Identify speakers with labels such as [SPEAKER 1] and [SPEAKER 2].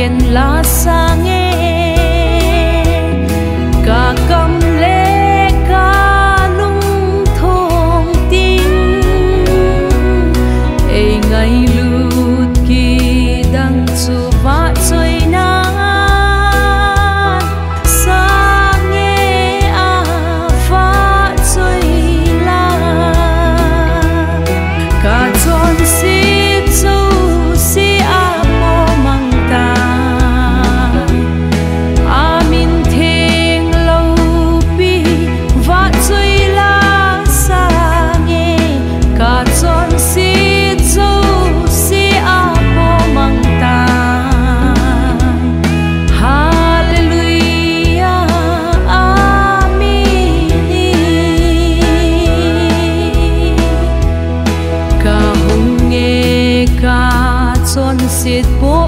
[SPEAKER 1] ken la sa nghe cả cầm lệ cả lung thong tin ai ngày lụt kỳ đang chu vã trôi na sa nghe à vã trôi la cả tròn si chu si a mo mang ta amin thing lâu pi vã trôi la sa nghe cả tròn si chu si a mo mang ta hallelujah amin cả hùng nghe cả tròn xiết bộ